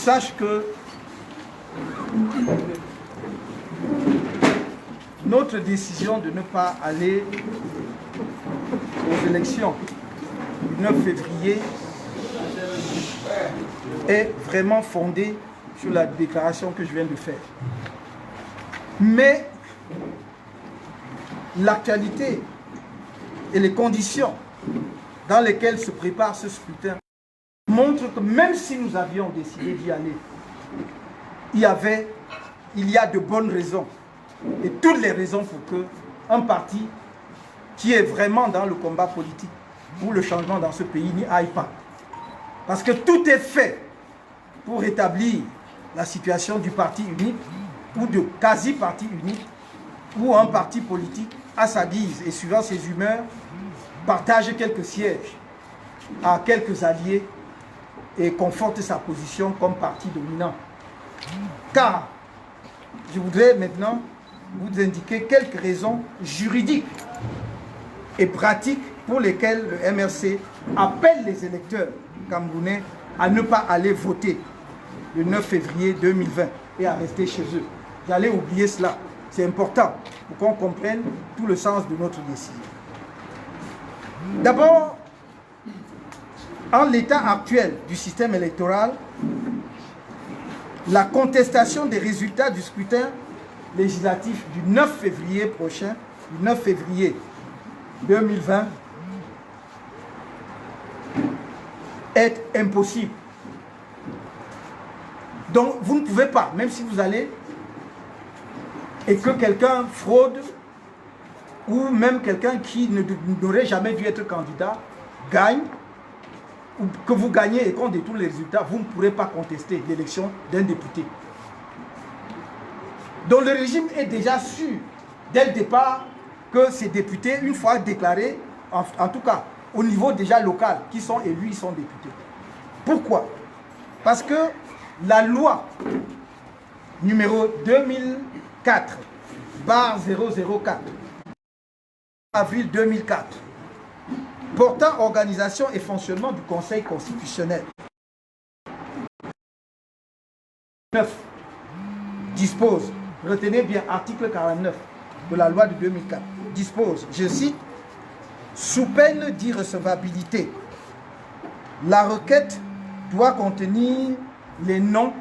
sache que notre décision de ne pas aller aux élections du 9 février est vraiment fondée sur la déclaration que je viens de faire. Mais l'actualité et les conditions dans lesquelles se prépare ce scrutin montrent que même si nous avions décidé d'y aller, il y a de bonnes raisons et toutes les raisons pour qu'un parti qui est vraiment dans le combat politique pour le changement dans ce pays n'y aille pas. Parce que tout est fait pour établir la situation du parti unique ou de quasi-parti unique, où un parti politique, à sa guise et suivant ses humeurs, partage quelques sièges à quelques alliés et conforte sa position comme parti dominant. Car je voudrais maintenant vous indiquer quelques raisons juridiques et pratiques pour lesquelles le MRC appelle les électeurs camerounais à ne pas aller voter le 9 février 2020 et à rester chez eux. J'allais oublier cela. C'est important pour qu'on comprenne tout le sens de notre décision. D'abord, en l'état actuel du système électoral, la contestation des résultats du scrutin législatif du 9 février prochain, du 9 février 2020, est impossible. Donc, vous ne pouvez pas, même si vous allez et que quelqu'un fraude ou même quelqu'un qui n'aurait jamais dû être candidat gagne, ou que vous gagnez et qu'on détourne les résultats, vous ne pourrez pas contester l'élection d'un député. Donc le régime est déjà sûr dès le départ que ces députés, une fois déclarés, en tout cas au niveau déjà local, qui sont élus, ils sont députés. Pourquoi? Parce que la loi numéro 2004/004, avril 2004, portant organisation et fonctionnement du Conseil constitutionnel, 9 dispose, retenez bien, article 49 de la loi de 2004, dispose, je cite, sous peine d'irrecevabilité, la requête doit contenir les noms,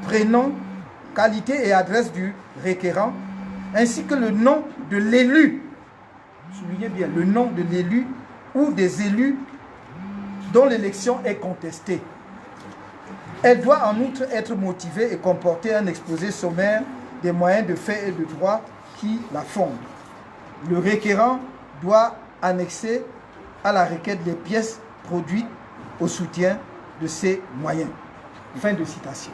prénoms, qualité et adresse du requérant, ainsi que le nom de l'élu, soulignez bien, le nom de l'élu ou des élus dont l'élection est contestée. Elle doit en outre être motivée et comporter un exposé sommaire des moyens de fait et de droit qui la fondent. Le requérant doit annexer à la requête les pièces produites au soutien de ces moyens. Fin de citation.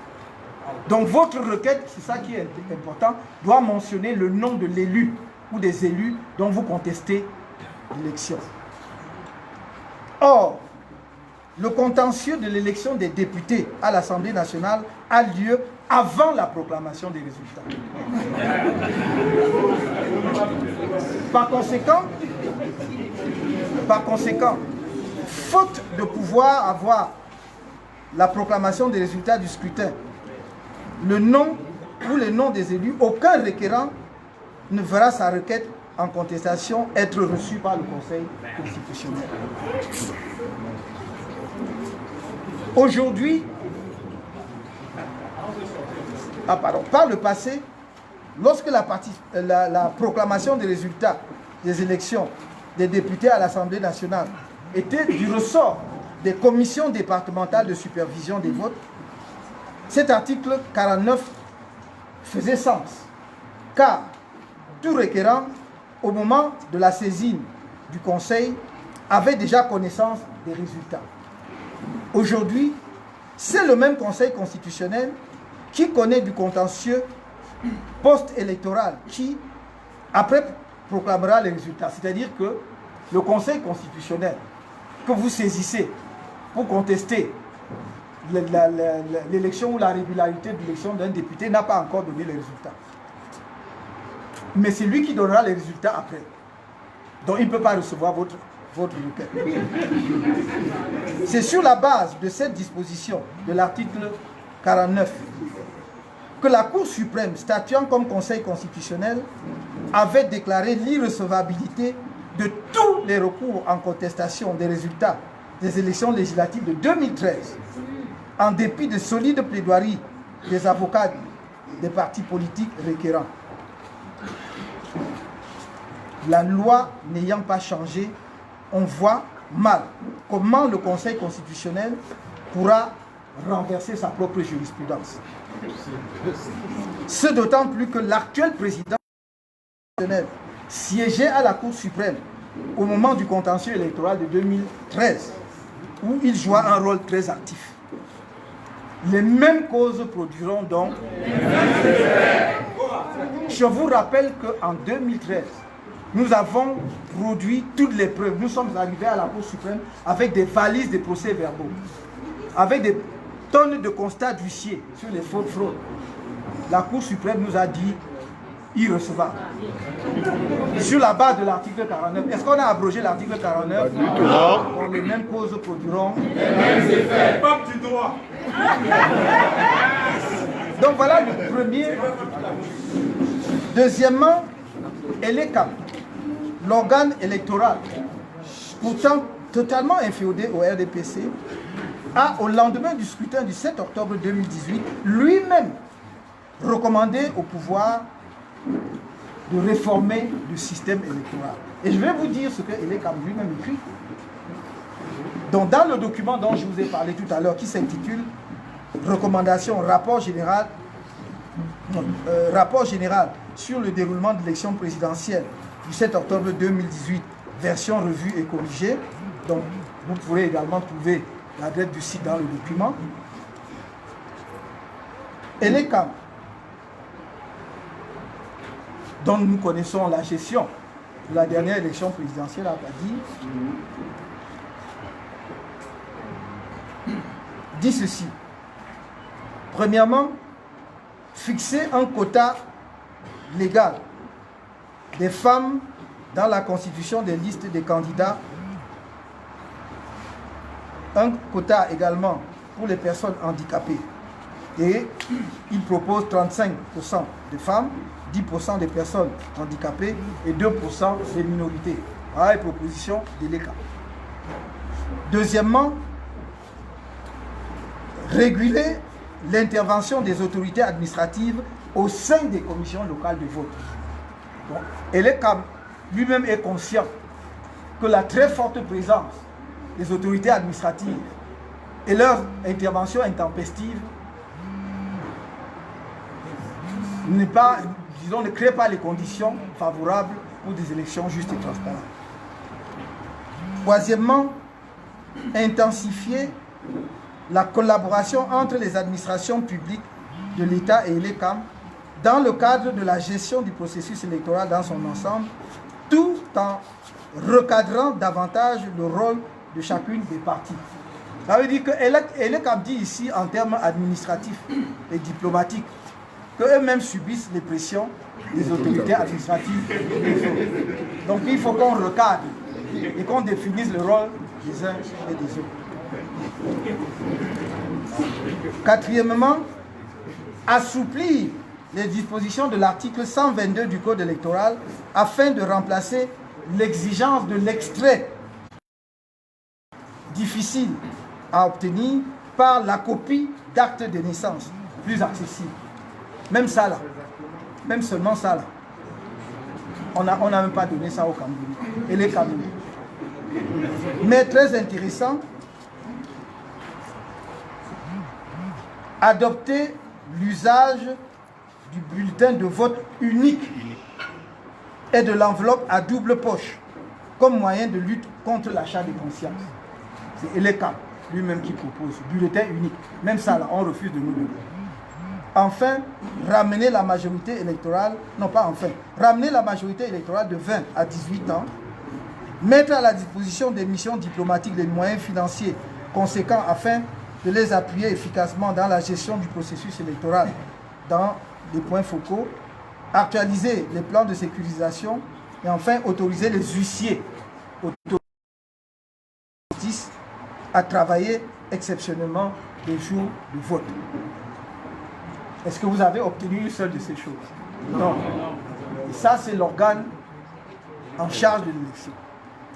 Donc votre requête, c'est ça qui est important, doit mentionner le nom de l'élu ou des élus dont vous contestez l'élection. Or, le contentieux de l'élection des députés à l'Assemblée nationale a lieu avant la proclamation des résultats. Par conséquent, faute de pouvoir avoir la proclamation des résultats du scrutin, le nom ou les noms des élus, aucun requérant ne verra sa requête en contestation être reçue par le Conseil constitutionnel. Aujourd'hui, par le passé, lorsque la proclamation des résultats des élections des députés à l'Assemblée nationale était du ressort des commissions départementales de supervision des votes, cet article 49 faisait sens, car tout requérant, au moment de la saisine du Conseil, avait déjà connaissance des résultats. Aujourd'hui, c'est le même Conseil constitutionnel qui connaît du contentieux post-électoral qui, après, proclamera les résultats. C'est-à-dire que le Conseil constitutionnel que vous saisissez pour contester l'élection ou la régularité de l'élection d'un député n'a pas encore donné les résultats. Mais c'est lui qui donnera les résultats après. Donc il ne peut pas recevoir votre requête. C'est sur la base de cette disposition de l'article 49 que la Cour suprême, statuant comme Conseil constitutionnel, avait déclaré l'irrecevabilité de tous les recours en contestation des résultats des élections législatives de 2013, en dépit de solides plaidoiries des avocats des partis politiques requérants. La loi n'ayant pas changé, on voit mal comment le Conseil constitutionnel pourra renverser sa propre jurisprudence. Ce d'autant plus que l'actuel président siégeait à la Cour suprême au moment du contentieux électoral de 2013, où il joua un rôle très actif. Les mêmes causes produiront donc. Je vous rappelle qu'en 2013, nous avons produit toutes les preuves. Nous sommes arrivés à la Cour suprême avec des valises de procès-verbaux, avec des tonnes de constats d'huissier sur les fautes fraudes. La Cour suprême nous a dit irrecevable. Sur la base de l'article 49. Est-ce qu'on a abrogé l'article 49? Donc les mêmes causes produiront les mêmes effets. Peuple du droit. Donc voilà le premier. Deuxièmement, ELECAM, l'organe électoral, pourtant totalement inféodé au RDPC, a, au lendemain du scrutin du 7 octobre 2018, lui-même recommandé au pouvoir de réformer le système électoral. Et je vais vous dire ce que ELECAM lui-même écrit. Donc, dans le document dont je vous ai parlé tout à l'heure, qui s'intitule Recommandation, rapport général sur le déroulement de l'élection présidentielle du 7 octobre 2018, version revue et corrigée. Donc, vous pourrez également trouver l'adresse du site dans le document. ELECAM, dont nous connaissons la gestion de la dernière élection présidentielle, a dit ceci. Premièrement, fixer un quota légal des femmes dans la constitution des listes des candidats, un quota également pour les personnes handicapées. Et il propose 35% de femmes, 10% des personnes handicapées et 2% des minorités. Voilà les propositions de l'ELECAM. Deuxièmement, réguler l'intervention des autorités administratives au sein des commissions locales de vote. Donc, ELECAM lui-même est conscient que la très forte présence des autorités administratives et leur intervention intempestive ne crée pas les conditions favorables pour des élections justes et transparentes. Troisièmement, intensifier la collaboration entre les administrations publiques de l'État et l'ELECAM dans le cadre de la gestion du processus électoral dans son ensemble, tout en recadrant davantage le rôle de chacune des parties. Ça veut dire que l'ELECAM dit ici en termes administratifs et diplomatiques qu'eux-mêmes subissent les pressions des autorités administratives. Donc il faut qu'on recadre et qu'on définisse le rôle des uns et des autres. Quatrièmement, assouplir les dispositions de l'article 122 du Code électoral afin de remplacer l'exigence de l'extrait difficile à obtenir par la copie d'acte de naissance plus accessible. Même ça là, même seulement ça là, on n'a même pas donné ça au Cameroun et les Camerounais. Mais très intéressant, adopter l'usage du bulletin de vote unique et de l'enveloppe à double poche comme moyen de lutte contre l'achat de conscience. C'est ELECAM lui-même qui propose bulletin unique. Même ça là, on refuse de nous donner. Enfin, ramener la majorité électorale, non pas enfin, ramener la majorité électorale de 20 à 18 ans, mettre à la disposition des missions diplomatiques des moyens financiers conséquents afin de les appuyer efficacement dans la gestion du processus électoral dans les points focaux, actualiser les plans de sécurisation et enfin autoriser les huissiers à travailler exceptionnellement les jours de vote. Est-ce que vous avez obtenu une seule de ces choses? Non. Et ça, c'est l'organe en charge de l'élection.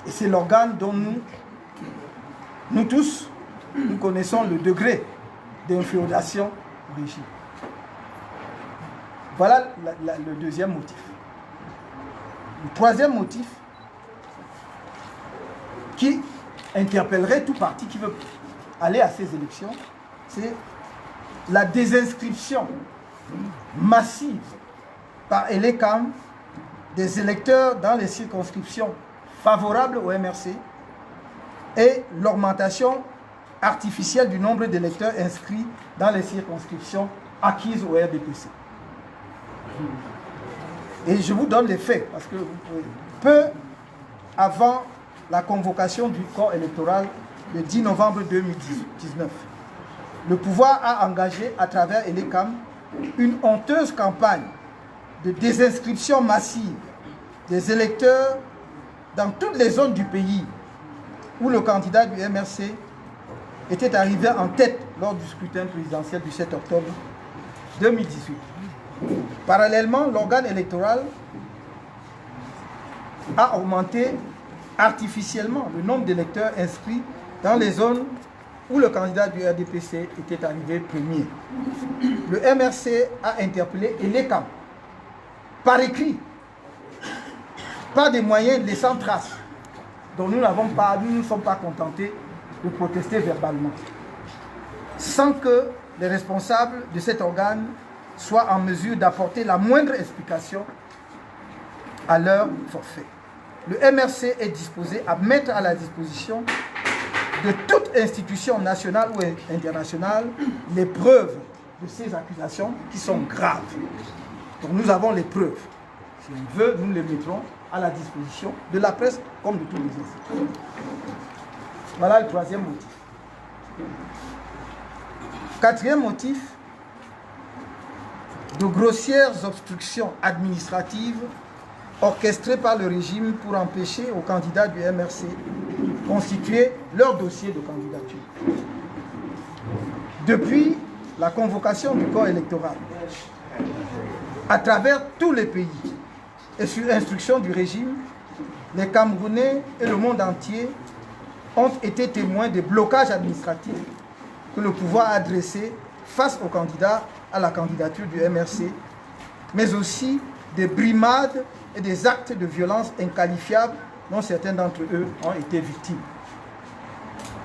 Et c'est l'organe dont nous tous, nous connaissons le degré d'inféodation au régime. Voilà le deuxième motif. Le troisième motif, qui interpellerait tout parti qui veut aller à ces élections, c'est la désinscription massive par ELECAM des électeurs dans les circonscriptions favorables au MRC et l'augmentation artificielle du nombre d'électeurs inscrits dans les circonscriptions acquises au RDPC. Et je vous donne les faits, parce que peu avant la convocation du corps électoral le 10 novembre 2019, le pouvoir a engagé à travers ELECAM une honteuse campagne de désinscription massive des électeurs dans toutes les zones du pays où le candidat du MRC était arrivé en tête lors du scrutin présidentiel du 7 octobre 2018. Parallèlement, l'organe électoral a augmenté artificiellement le nombre d'électeurs inscrits dans les zones où le candidat du RDPC était arrivé premier. Le MRC a interpellé ELECAM par écrit, par des moyens laissant trace, dont nous ne nous sommes pas contentés de protester verbalement, sans que les responsables de cet organe soient en mesure d'apporter la moindre explication à leur forfait. Le MRC est disposé à mettre à la disposition de toute institution nationale ou internationale les preuves de ces accusations qui sont graves. Donc nous avons les preuves. Si on veut, nous les mettrons à la disposition de la presse comme de tous les institutions. Voilà le troisième motif. Quatrième motif, de grossières obstructions administratives orchestrées par le régime pour empêcher aux candidats du MRC de constituer leur dossier de candidature. Depuis la convocation du corps électoral, à travers tous les pays et sur instruction du régime, les Camerounais et le monde entier ont été témoins des blocages administratifs que le pouvoir a dressés face aux candidats à la candidature du MRC, mais aussi des brimades et des actes de violence inqualifiables dont certains d'entre eux ont été victimes.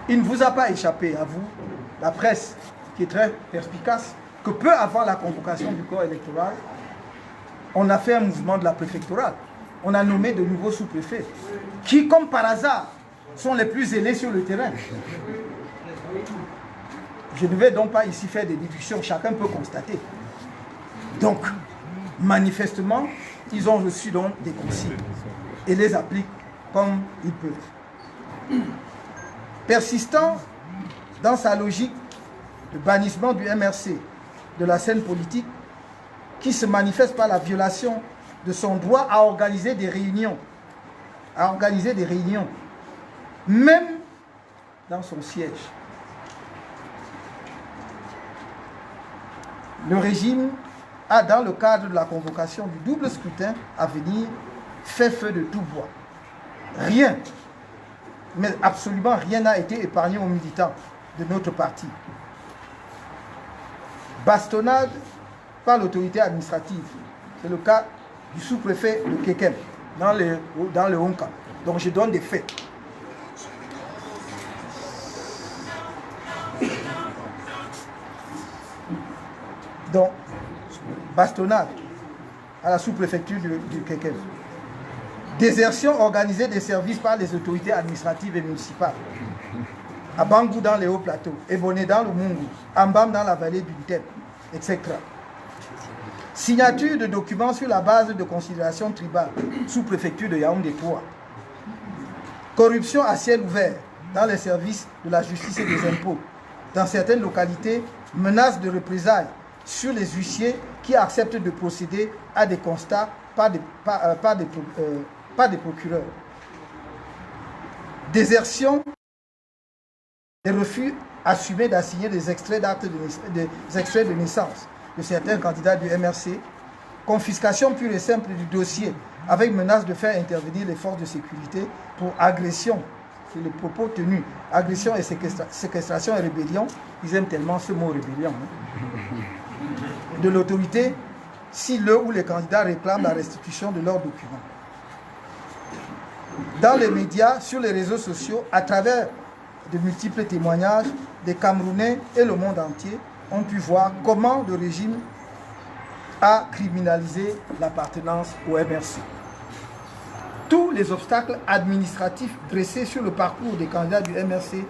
Il ne vous a pas échappé, à vous, la presse, qui est très perspicace, que peu avant la convocation du corps électoral, on a fait un mouvement de la préfectorale. On a nommé de nouveaux sous-préfets, qui, comme par hasard, sont les plus zélés sur le terrain. Je ne vais donc pas ici faire des déductions, chacun peut constater. Donc, manifestement, ils ont reçu donc des consignes et les appliquent comme ils peuvent. Persistant dans sa logique de bannissement du MRC de la scène politique, qui se manifeste par la violation de son droit à organiser des réunions, même dans son siège. Le régime a, dans le cadre de la convocation du double scrutin à venir, fait feu de tout bois. Rien, mais absolument rien n'a été épargné aux militants de notre parti. Bastonnade par l'autorité administrative. C'est le cas du sous-préfet de Kekem, dans le Honka. Donc je donne des faits. Donc, bastonnade à la sous-préfecture du Kekem. Désertion organisée des services par les autorités administratives et municipales. À Bangou dans les hauts plateaux, Eboné dans le Mungu, Ambam dans la vallée du Ntep, etc. Signature de documents sur la base de considérations tribales, sous-préfecture de Yaoundé 3. Corruption à ciel ouvert dans les services de la justice et des impôts. Dans certaines localités, menaces de représailles sur les huissiers qui acceptent de procéder à des constats par des procureurs. Désertion des refus assumés d'assigner des extraits de naissance de certains candidats du MRC, confiscation pure et simple du dossier avec menace de faire intervenir les forces de sécurité pour agression, c'est le propos tenu, agression et séquestration et rébellion, ils aiment tellement ce mot rébellion, de l'autorité si le ou les candidats réclament la restitution de leurs documents. Dans les médias, sur les réseaux sociaux, à travers de multiples témoignages, des Camerounais et le monde entier ont pu voir comment le régime a criminalisé l'appartenance au MRC. Tous les obstacles administratifs dressés sur le parcours des candidats du MRC